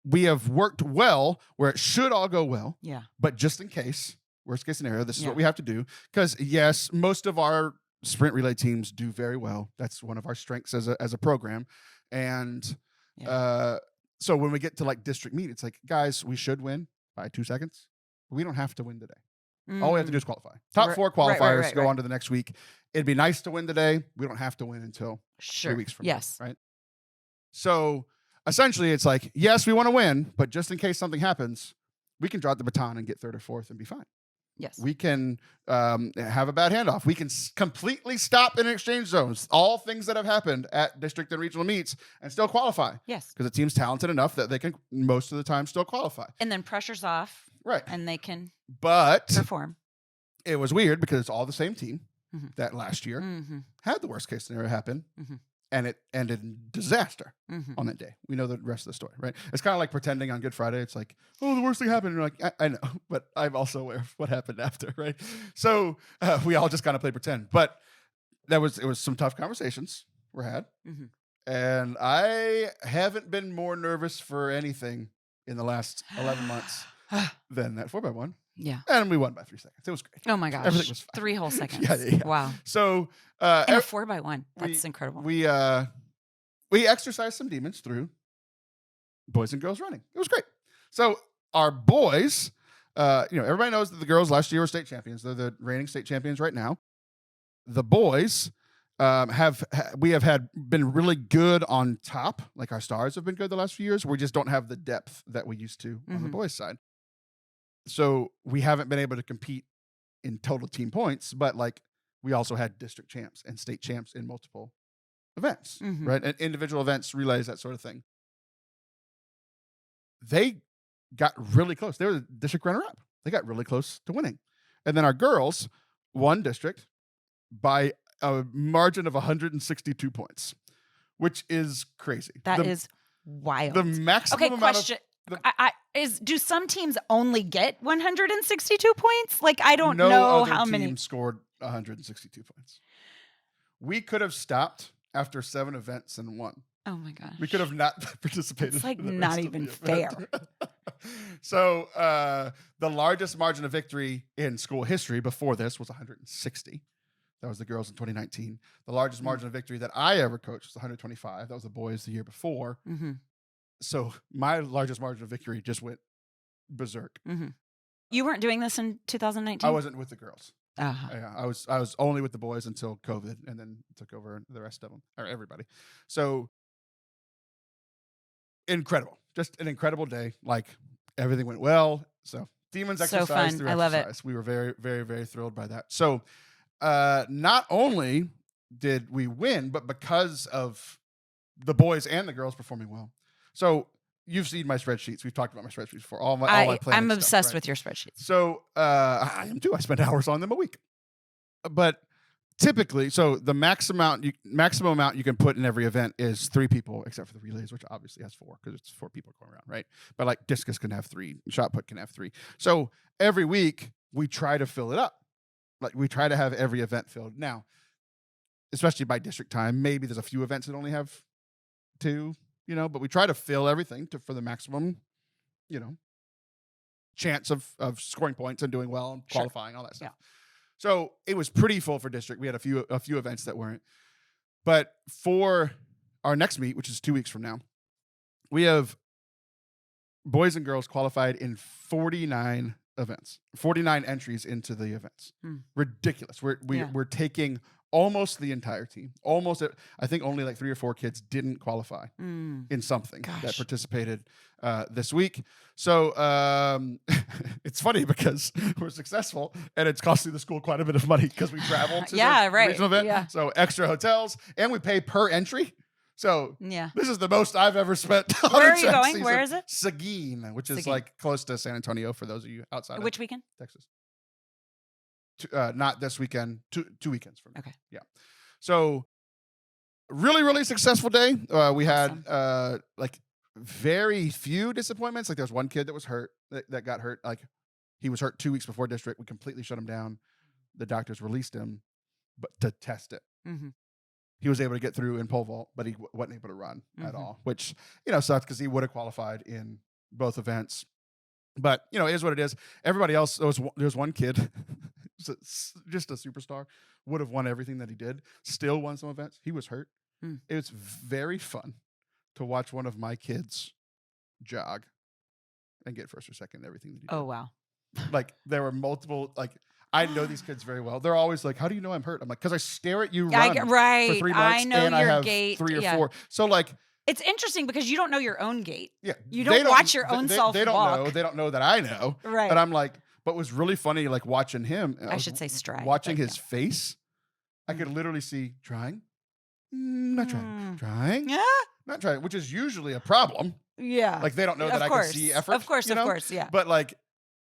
We have worked well where it should all go well. Yeah. But just in case, worst case scenario, this is what we have to do. Because yes, most of our sprint relay teams do very well. That's one of our strengths as a program. And so when we get to like district meet, it's like, guys, we should win by 2 seconds. We don't have to win today. All we have to do is qualify. Top 4 qualifiers go on to the next week. It'd be nice to win today. We don't have to win until 3 weeks from now. Right? So essentially, it's like, yes, we want to win, but just in case something happens, we can drop the baton and get 3rd or 4th and be fine. Yes. We can have a bad handoff. We can completely stop in exchange zones. All things that have happened at district and regional meets and still qualify. Yes. Because the team's talented enough that they can most of the time still qualify. And then pressure's off. Right. And they can perform. It was weird because it's all the same team that last year had the worst case scenario happen. And it ended in disaster on that day. We know the rest of the story, right? It's kind of like pretending on Good Friday. It's like, oh, the worst thing happened. And you're like, I know, but I'm also aware of what happened after, right? So we all just kind of play pretend. But it was some tough conversations were had. And I haven't been more nervous for anything in the last 11 months than that 4x1. Yeah. And we won by 3 seconds. It was great. Oh my gosh. Everything was fine. 3 whole seconds. Yeah. Wow. So and a 4x1. That's incredible. We exercised some demons through boys and girls running. It was great. So our boys, everybody knows that the girls last year were state champions. They're the reigning state champions right now. The boys have been really good on top. Like our stars have been good the last few years. We just don't have the depth that we used to on the boys' side. So we haven't been able to compete in total team points, but like we also had district champs and state champs in multiple events, right? And individual events, relays, that sort of thing. They got really close. They were the district runner-up. They got really close to winning. And then our girls won district by a margin of 162 points, which is crazy. That is wild. The maximum amount do some teams only get 162 points? Like, I don't know how many. No other team scored 162 points. We could have stopped after 7 events and won. Oh my gosh. We could have not participated. It's like not even fair. So the largest margin of victory in school history before this was 160. That was the girls in 2019. The largest margin of victory that I ever coached was 125. That was the boys the year before. So my largest margin of victory just went berserk. You weren't doing this in 2019? I wasn't with the girls. Yeah, I was only with the boys until COVID, and then took over the rest of them, or everybody. So incredible. Just an incredible day. Like, everything went well. So demons exercise. So fun. Through I love exercise. it. We were very, very, very thrilled by that. So not only did we win, but because of the boys and the girls performing well. So you've seen my spreadsheets. We've talked about my spreadsheets before. All my planning I'm obsessed stuff, right? with your spreadsheets. So I am too. I spend hours on them a week. But typically, so the maximum amount you can put in every event is 3 people, except for the relays, which obviously has 4 because it's 4 people going around, right? But like discus can have 3, shot put can have 3. So every week we try to fill it up. Like, we try to have every event filled. Now, especially by district time, maybe there's a few events that only have 2, but we try to fill everything for the maximum, chance of scoring points and doing well and qualifying, all that stuff. Yeah. So it was pretty full for district. We had a few events that weren't. But for our next meet, which is 2 weeks from now, we have boys and girls qualified in 49 events, 49 entries into the events. Ridiculous. We're taking almost the entire team. I think only like 3 or 4 kids didn't qualify in something that participated this week. So it's funny because we're successful and it's costing the school quite a bit of money because we travel to the regional event. Yeah. So extra hotels, and we pay per entry. So Yeah. this is the most I've ever spent. Where are you going? Where is it? Seguin, which is Seguin. like close to San Antonio for those of you outside Which of weekend? Texas. Not this weekend, two weekends from now. Okay. Yeah. So really, really successful day. We Awesome. had like very few disappointments. Like there was one kid that was hurt, that got hurt. Like he was hurt 2 weeks before district. We completely shut him down. The doctors released him, but to test it. Mm-hmm. He was able to get through in pole vault, but he wasn't able to run at all, which, sucks because he would have qualified in both events. But, it is what it is. Everybody else, there was one kid, just a superstar, would have won everything that he did, still won some events. He was hurt. It was very fun to watch one of my kids jog and get first or second in everything that he did. Oh, wow. Like, there were multiple, like, I know these kids very well. They're always like, how do you know I'm hurt? I'm like, because I stare at you run for 3 months I know and your I have gait. 3 or 4. So, like, it's interesting because you don't know your own gait. Yeah. You don't watch your own self They don't walk. know. They don't know that I know. Right. And I'm like, but it was really funny, like, watching him. I should say stride. Watching his face. I could literally see trying. Not trying. Trying. Yeah. Not trying, which is usually a problem. Yeah. Like, they don't know that I can see effort. Of course, yeah. But, like,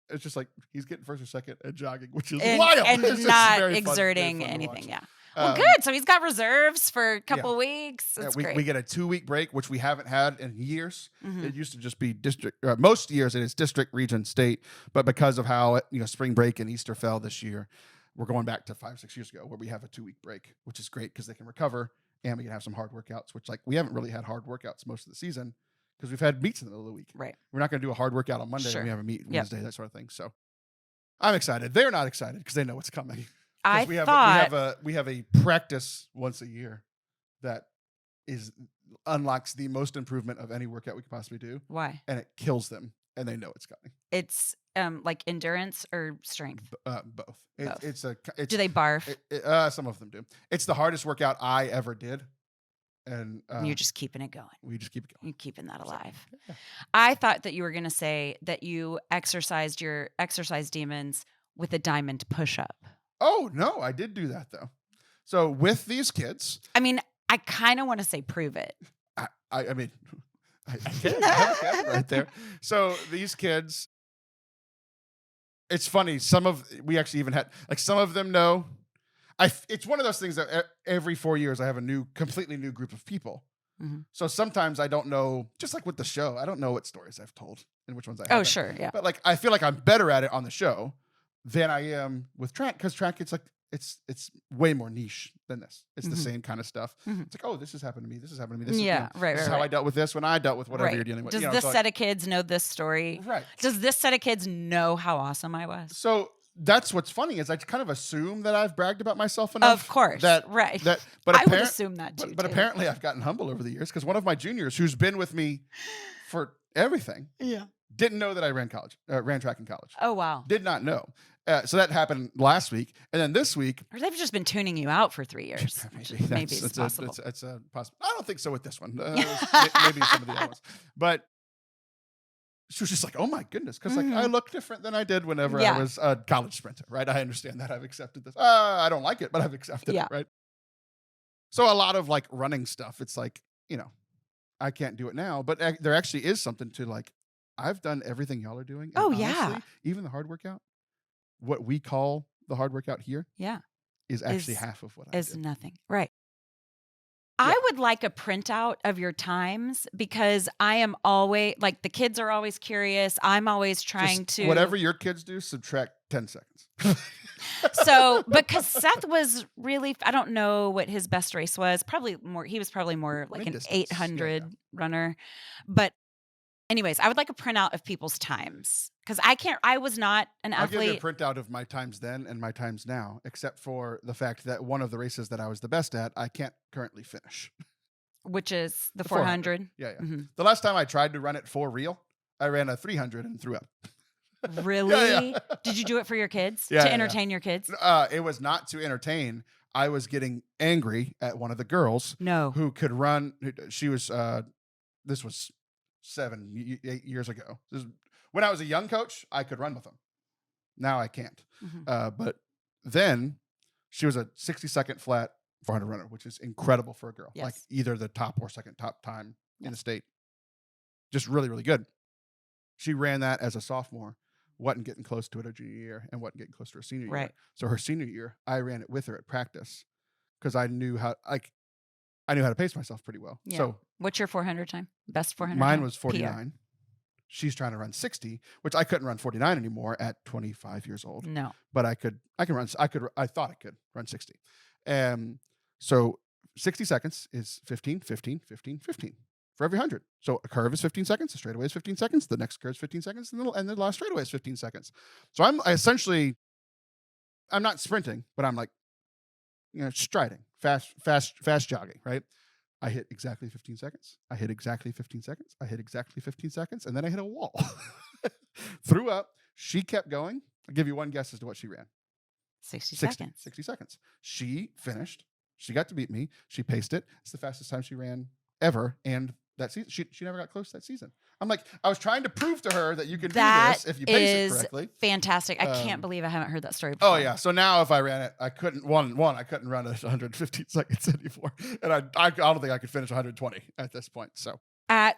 it's just like he's getting first or second and jogging, which is and, wild. And it's not very exerting fun anything, yeah. Well, good. So he's got reserves for a couple weeks. That's great. We get a 2-week break, which we haven't had in years. Mm-hmm. It used to just be district. Most years it is district, region, state. But because of how spring break and Easter fell this year, we're going back to 5-6 years ago where we have a 2-week break, which is great because they can recover and we can have some hard workouts. Which, like, we haven't really had hard workouts most of the season because we've had meets in the middle of the week. Right. We're not going to do a hard workout on Monday. Sure. And we have a meet Wednesday, that sort of thing. So I'm excited. They're not excited because they know what's coming. We have a practice once a year that unlocks the most improvement of any workout we could possibly do. Why? And it kills them, and they know it's coming. It's like endurance or strength. Both. Do they barf? Some of them do. It's the hardest workout I ever did, and you're just keeping it going. We just keep it going. You're keeping that alive. So, yeah. I thought that you were going to say that you exercised your exercise demons with a diamond push-up. Oh, no, I did do that, though. So with these kids... I mean, I kind of want to say prove it. I mean, I can. I have a camera right there. So these kids... It's funny. We actually even had... Like, some of them know. It's one of those things that every 4 years I have a completely new group of people. Mm-hmm. So sometimes I don't know... Just like with the show, I don't know what stories I've told and which ones I haven't. Oh, sure, yeah. But, like, I feel like I'm better at it on the show than I am with track, because track, it's like it's way more niche than this. It's the same kind of stuff. Mm-hmm. It's like, oh, this has happened to me. This has happened to me. This is how I dealt with this when I dealt with whatever you're dealing with. Does this set of kids know this story? Right. Does this set of kids know how awesome I was? So that's what's funny is I kind of assume that I've bragged about myself enough. Of course. But I would assume that too. But apparently I've gotten humble over the years because one of my juniors who's been with me for everything. Yeah. Didn't know that I ran track in college. Oh, wow. Did not know. So that happened last week. And then this week... Or they've just been tuning you out for 3 years. Maybe it's possible. It's possible. I don't think so with this one. Maybe some of the other ones. But she was just like, oh, my goodness. Because I look different than I did whenever I was a college sprinter, right? I understand that. I've accepted this. I don't like it, but I've accepted it, right? So a lot of, like, running stuff, it's like, I can't do it now. But there actually is something to, like, I've done everything y'all are doing. Oh, honestly, even the hard workout. What we call the hard workout here is actually half of what I did. Nothing. Right. Yeah. I would like a printout of your times because I am always, like, the kids are always curious. I'm always trying to... Whatever your kids do, subtract 10 seconds. So, because Seth was really, I don't know what his best race was. He was probably more like an 800 runner. But anyways, I would like a printout of people's times because I was not an athlete. I'll give you a printout of my times then and my times now, except for the fact that one of the races that I was the best at, I can't currently finish. Which is the 400? Yeah. Mm-hmm. The last time I tried to run it for real, I ran a 300 and threw up. Really? Yeah. Did you do it for your kids? To entertain your kids? It was not to entertain. I was getting angry at one of the girls who could run. She was, this was 7-8 years ago. When I was a young coach, I could run with them. Now I can't. Mm-hmm. But then she was a 60-second flat 400 runner, which is incredible for a girl. Yes. Like either the top or second top time in the state. Just really, really good. She ran that as a sophomore, wasn't getting close to it her junior year, and wasn't getting close to her senior year. So her senior year, I ran it with her at practice because I knew how to pace myself pretty well. Yeah. So what's your 400 time? Best 400 mine time? was 49. PR. She's trying to run 60, which I couldn't run 49 anymore at 25 years old. No. But I thought I could run 60. So 60 seconds is 15, 15, 15, 15 for every 100. So a curve is 15 seconds, a straightaway is 15 seconds, the next curve is 15 seconds, and the last straightaway is 15 seconds. So I'm not sprinting, but I'm like, striding, fast jogging, right? I hit exactly 15 seconds. I hit exactly 15 seconds. I hit exactly 15 seconds. And then I hit a wall. Threw up. She kept going. I'll give you one guess as to what she ran. 60 seconds. 60 seconds. She finished. She got to beat me. She paced it. It's the fastest time she ran ever. And that season, she never got close that season. I'm like, I was trying to prove to her that you can do this if you pace it correctly. Fantastic. I can't believe I haven't heard that story before. Oh, yeah. So now if I ran it, I couldn't, I couldn't run it 115 seconds anymore. And I don't think I could finish 120 at this point. So at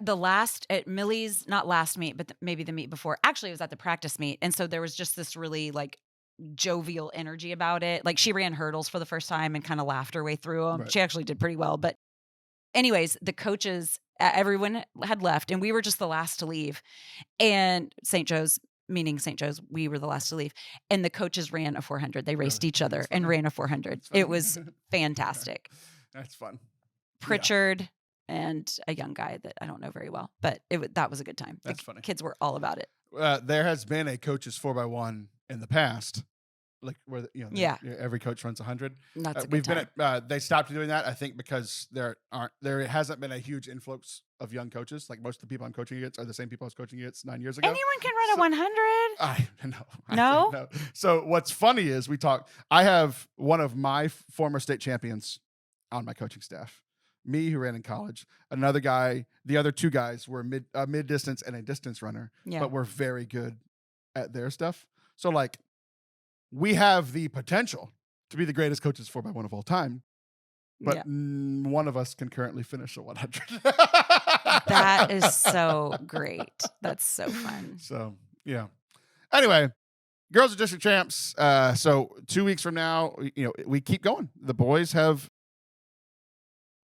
Millie's, not last meet, but maybe the meet before, actually it was at the practice meet. And so there was just this really like jovial energy about it. Like she ran hurdles for the first time and kind of laughed her way through them. Right. She actually did pretty well. But anyways, the coaches, everyone had left and we were just the last to leave. And St. Joe's, we were the last to leave. And the coaches ran a 400. They raced each other and ran a 400. It was fantastic. That's fun. Pritchard and a young guy that I don't know very well, but that was a good time. That's funny. Kids were all about it. There has been a coach's 4x1 in the past. Like where every coach runs 100. That's a good time. They stopped doing that, I think, because there hasn't been a huge influx of young coaches. Like most of the people I'm coaching against are the same people I was coaching against 9 years ago. Anyone can run a 100. I know. No. So what's funny is I have one of my former state champions on my coaching staff. Me, who ran in college, another guy. The other two guys were mid distance and a distance runner, but were very good at their stuff. So like, we have the potential to be the greatest coaches 4x1 of all time, but one of us can currently finish a 100. That is so great. That's so fun. So, yeah. Anyway, girls are district champs. So 2 weeks from now, we keep going. The boys have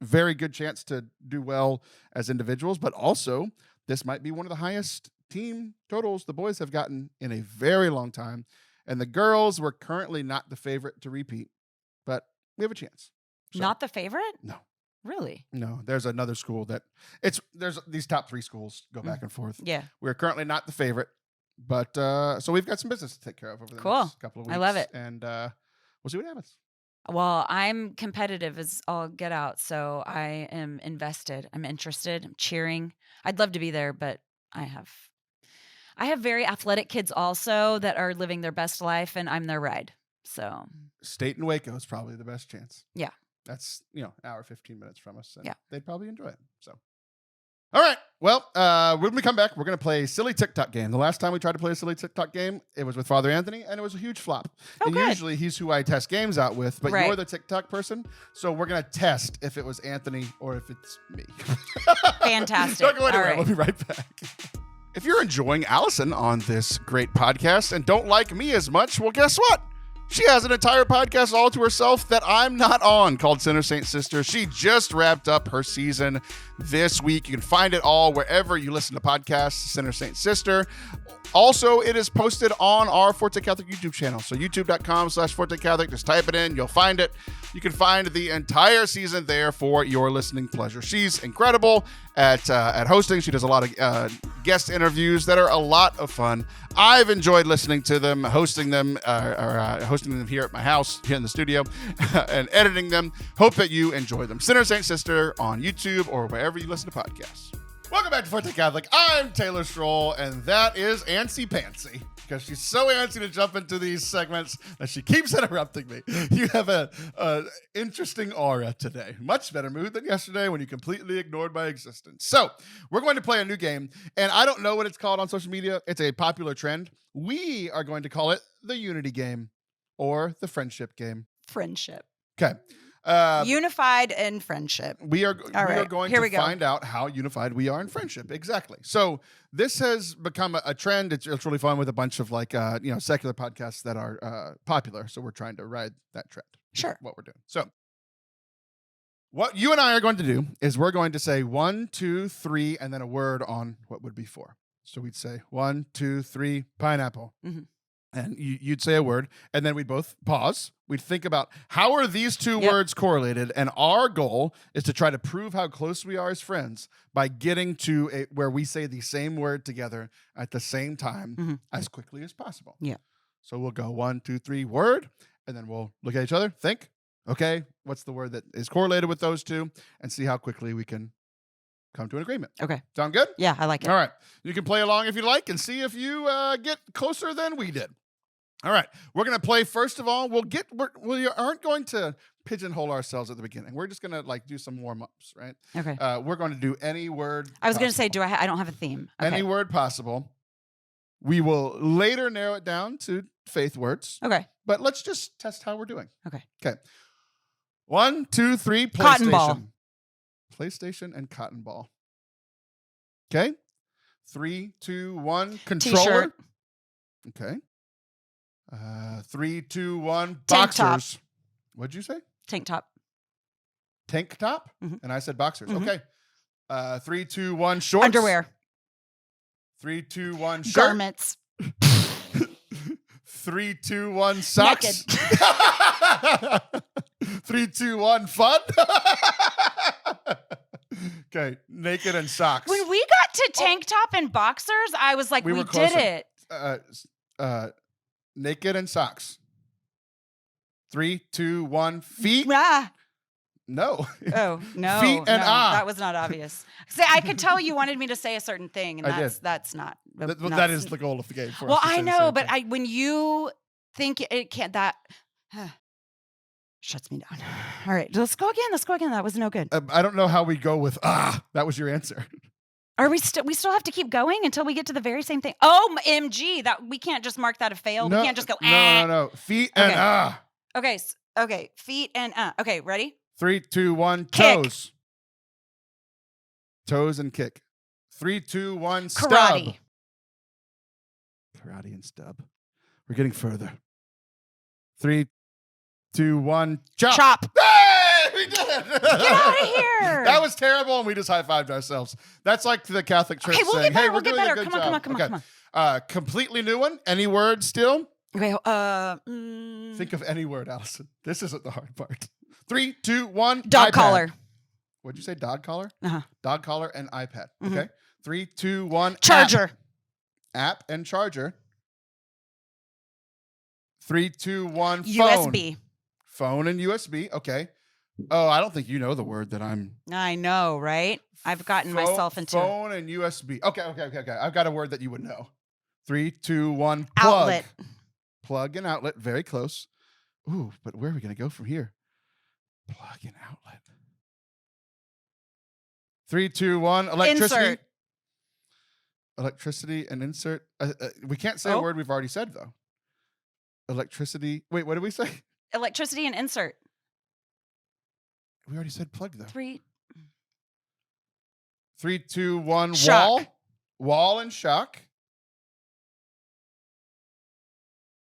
very good chance to do well as individuals, but also this might be one of the highest team totals the boys have gotten in a very long time. And the girls were currently not the favorite to repeat, but we have a chance. So, not the favorite? No. Really? No. There's another school there's these top three schools go back and forth. Yeah. We're currently not the favorite, but so we've got some business to take care of over the next couple of weeks. I love it. And we'll see what happens. Well, I'm competitive as all get out, so I am invested. I'm interested. I'm cheering. I'd love to be there, but I have very athletic kids also that are living their best life, and I'm their ride. So State and Waco is probably the best chance. Yeah. That's, an hour, 15 minutes from us. And yeah. They'd probably enjoy it. So, all right. Well, when we come back, we're going to play a silly TikTok game. The last time we tried to play a silly TikTok game, it was with Father Anthony, and it was a huge flop. And good. Usually he's who I test games out with, but right. You're the TikTok person. So we're going to test if it was Anthony or if it's me. Fantastic. Don't go anywhere. All right. We'll be right back. If you're enjoying Allison on this great podcast and don't like me as much, well, guess what? She has an entire podcast all to herself that I'm not on called Sinner Saint Sister. She just wrapped up her season this week. You can find it all wherever you listen to podcasts, Sinner Saint Sister. Also, it is posted on our Forte Catholic YouTube channel. So youtube.com/Forte Catholic. Just type it in. You'll find it. You can find the entire season there for your listening pleasure. She's incredible at hosting. She does a lot of guest interviews that are a lot of fun. I've enjoyed listening to them, hosting them here at my house, here in the studio, and editing them. Hope that you enjoy them. Sinner Saint Sister on YouTube or wherever you listen to podcasts. Welcome back to Forte Catholic. I'm Taylor Schroll, and that is Antsy Pantsy, because she's so antsy to jump into these segments that she keeps interrupting me. You have an interesting aura today. Much better mood than yesterday when you completely ignored my existence. So we're going to play a new game, and I don't know what it's called on social media. It's a popular trend. We are going to call it the Unity game or the Friendship game. Friendship. Okay. Unified in friendship. We are right, going here to we go. find out how unified we are in friendship. Exactly. So this has become a trend. It's really fun with a bunch of secular podcasts that are popular. So we're trying to ride that trend. Sure. What we're doing. So what you and I are going to do is we're going to say 1, 2, 3, and then a word on what would be 4. So we'd say 1, 2, 3, pineapple. Mm-hmm. And you'd say a word, and then we'd both pause. We'd think about how are these two words correlated, and our goal is to try to prove how close we are as friends by getting to where we say the same word together at the same time as quickly as possible. Yeah. So we'll go 1, 2, 3, word, and then we'll look at each other, think, okay, what's the word that is correlated with those two, and see how quickly we can come to an agreement. Okay. Sound good? Yeah, I like it. All right. You can play along if you like and see if you get closer than we did. All right. We're going to play. First of all, we aren't going to pigeonhole ourselves at the beginning. We're just going to do some warm-ups, right? Okay. We're going to do any word I was going to say, I don't have a theme. Okay. Any word possible. We will later narrow it down to faith words. Okay. But let's just test how we're doing. Okay. 1, 2, 3, PlayStation. Cotton ball. PlayStation and cotton ball. Okay. 3, 2, 1, controller. T-shirt. Okay. 3, 2, 1, Tank boxers. top. What'd you say? Tank top. Tank top? Mm-hmm. And I said boxers. Mm-hmm. Okay. 3, 2, 1, shorts. Underwear. 3, 2, 1, shirt. Garments. 3, 2, 1, socks. Naked. 3, 2, 1, fun. Okay, naked and socks. When we got to tank top and boxers, I was like, we did it. Naked and socks. 3, 2, 1, feet. No. Oh, no. Feet and that was not obvious. See, I could tell you wanted me to say a certain thing, and that's not. That is the goal of the game. For well, us to I say the know, same but thing. when you think it can't, that shuts me down. All right, let's go again. That was no good. I don't know how we go with that was your answer. Are we still have to keep going until we get to the very same thing? Oh, MG, that we can't just mark that a fail. No, we can't just go. No. Feet and Okay, feet and Okay, ready? 3, 2, 1, Kick. toes. Toes and kick. 3, 2, 1, stub. Karate. Karate and stub. We're getting further. 3, 2, 1, chop. Chop. Hey, we did it. Get out of here. That was terrible, and we just high-fived ourselves. That's like the Catholic Church Okay, we'll saying, get better. hey, we're doing a good job. Come on. Completely new one. Any word still? Okay. Think of any word, Allison. This isn't the hard part. 3, 2, 1. Dog iPad. collar. What'd you say? Dog collar? Uh-huh. Dog collar and iPad. Mhm. Okay. 3, 2, 1. Charger. App and charger. 3, 2, 1. Phone. USB. Phone and USB. Okay. Oh, I don't think you know the word that I'm. I know, right? I've gotten myself into phone and USB. Okay. I've got a word that you would know. 3, 2, 1. Plug. outlet. Plug and outlet. Very close. Ooh, but where are we going to go from here? Plug and outlet. 3, 2, 1. Electricity. Insert. Electricity and insert. We can't say a word we've already said, though. Electricity. Wait, what did we say? Electricity and insert. We already said plug, though. 3, 2, 1. Shock. Wall. Wall and shock.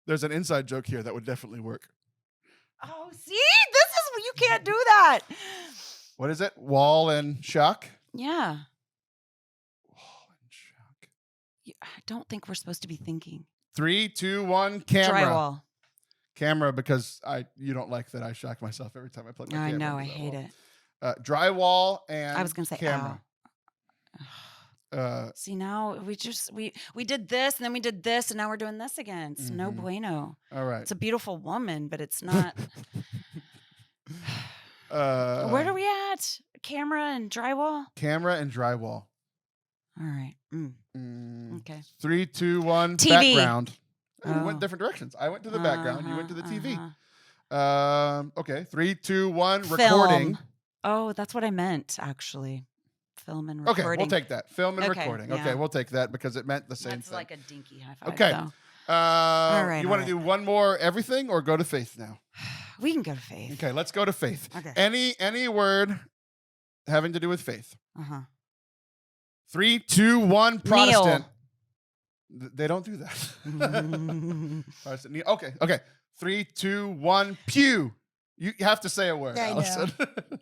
There's an inside joke here that would definitely work. Oh, see? You can't do that. What is it? Wall and shock? Yeah. Wall and shock. I don't think we're supposed to be thinking. 3, 2, 1. Camera. Drywall. Camera, because you don't like that I shock myself every time I plug my camera. I know, I into that hate wall. it. Drywall and I was going to say camera. See, now we did this, and then we did this, and now we're doing this again. It's no bueno. All right. It's a beautiful woman, but it's not. Where are we at? Camera and drywall? Camera and drywall. All right. Okay. 3, 2, 1. TV. Background. We went different directions. I went to the background. You went to the TV. Okay. 3, 2, 1. Recording. Oh, that's what I meant, actually. Film and Okay, recording. we'll take that. Film and Okay, recording. yeah. Okay, we'll take that because it meant the same That's thing. like a dinky high five. Okay. Though. All right, you want to do one more everything or go to faith now? We can go to faith. Okay, let's go to faith. Okay. Any word having to do with faith. Uh-huh. 3, 2, 1, Protestant. They don't do that. Protestant, kneel. Okay. 3, 2, 1, pew. You have to say a word, Allison.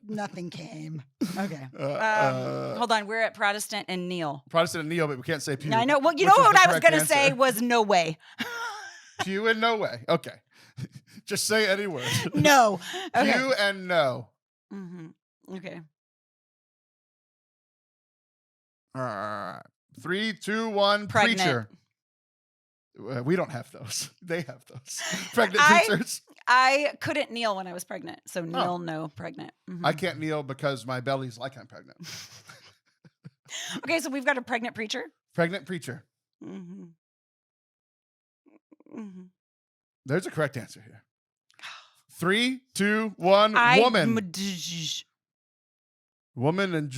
Nothing came. Okay. Hold on. We're at Protestant and kneel. Protestant and kneel, but we can't say pew. I know. Well, you know what I was going to say was no way. Pew and no way. Okay. Just say any word. No. Okay. Pew and no. Mm-hmm. Okay. 3, 2, 1, Pregnant. preacher. We don't have those. They have those. Pregnant preachers. I couldn't kneel when I was pregnant. So kneel, no, pregnant. Mm-hmm. I can't kneel because my belly's like I'm pregnant. Okay, so we've got a pregnant preacher. Pregnant preacher. Mm-hmm. Mm-hmm. There's a correct answer here. 3, 2, 1, woman. Woman and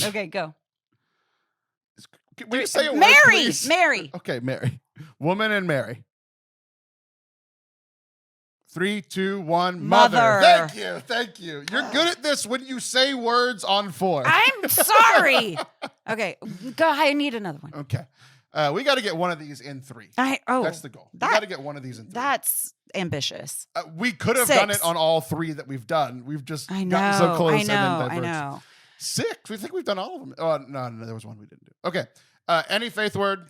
Okay, go. Will you say a word, Mary. please? Mary. Okay, Mary. Woman and Mary. 3, 2, 1, mother. Thank you. You're good at this when you say words on 4. I'm sorry. Okay, go. I need another one. Okay. We got to get one of these in 3. That's the goal. We got to get one of these in 3. That's ambitious. We could have 6. done it on all 3 that we've done. We've just gotten so close. I know. 6. We think we've done all of them. Oh, no, there was one we didn't do. Okay. Any faith word.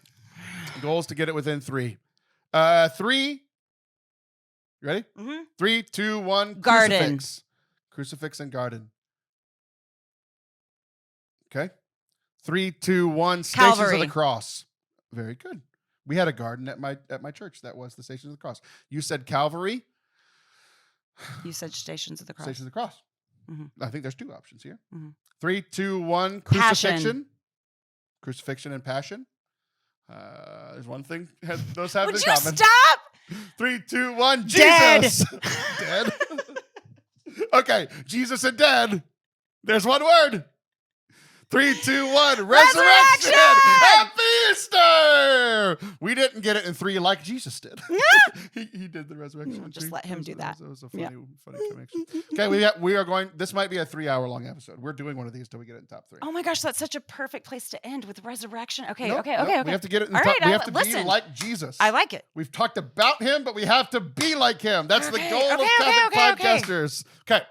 Goal is to get it within 3. 3. You ready? Mm-hmm. 3, 2, 1. Garden. Crucifix and garden. Okay. 3, 2, 1. Stations Calvary. of the Cross. Very good. We had a garden at my church that was the Stations of the Cross. You said Calvary. You said Stations of the Cross. Stations of the Cross. Mm-hmm. I think there's 2 options here. Mm-hmm. 3, 2, 1. Crucifixion. Passion. Crucifixion and passion. There's one thing those have in Would common. you stop? 3, 2, 1. Jesus. Dead. Okay. Jesus and dead. There's one word. 3, 2, 1. Resurrection. Happy Easter. We didn't get it in 3 like Jesus did. he did the resurrection. Just let him do that. That was a funny connection. Okay, we are going. This might be a 3-hour-long episode. We're doing one of these till we get it in top 3. Oh my gosh, that's such a perfect place to end with resurrection. Okay. No, we have to get it in All top. right, We have to be like Jesus. I like it. We've talked about him, but we have to be like him. That's the goal of Catholic podcasters. Okay.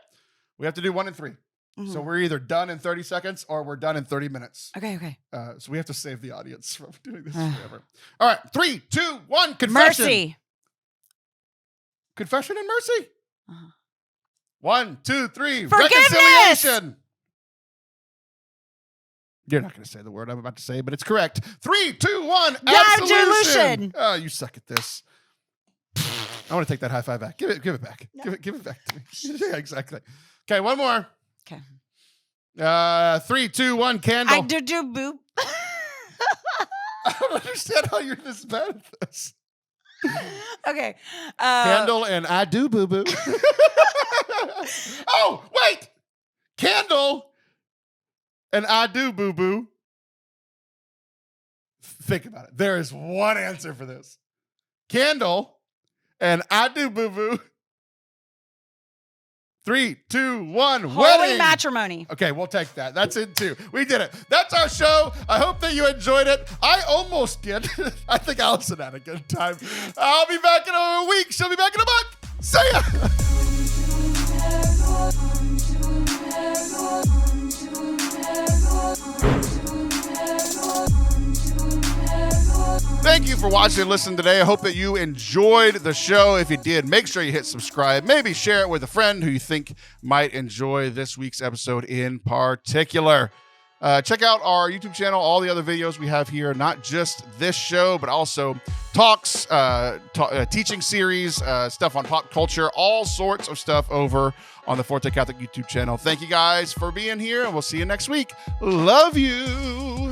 We have to do 1 and 3. Mm-hmm. So we're either done in 30 seconds or we're done in 30 minutes. Okay. So we have to save the audience from doing this forever. All right. 3, 2, 1. Confession. Mercy. Confession and mercy. 1, 2, 3. Forgiveness. Reconciliation. You're not going to say the word I'm about to say, but it's correct. 3, 2, 1. Absolution. Oh, you suck at this. I want to take that high five back. Give it back. No. Give it back to me. Yeah, exactly. Okay, one more. Okay. 3, 2, 1. Candle. I do boop. I don't understand how you're this bad at this. Okay. Candle and I do boo boo. Oh, wait. Candle and I do boo boo. Think about it. There is one answer for this. Candle and I do boo boo. 3, 2, 1. Holy wedding. Matrimony. Okay, we'll take that. That's it too. We did it. That's our show. I hope that you enjoyed it. I almost did. I think Allison had a good time. I'll be back in a week. She'll be back in a month. See ya. Thank you for watching and listening today. I hope that you enjoyed the show. If you did, make sure you hit subscribe. Maybe share it with a friend who you think might enjoy this week's episode in particular. Check out our YouTube channel, all the other videos we have here, not just this show, but also talks, teaching series, stuff on pop culture, all sorts of stuff over on the Forte Catholic YouTube channel. Thank you guys for being here, and we'll see you next week. Love you.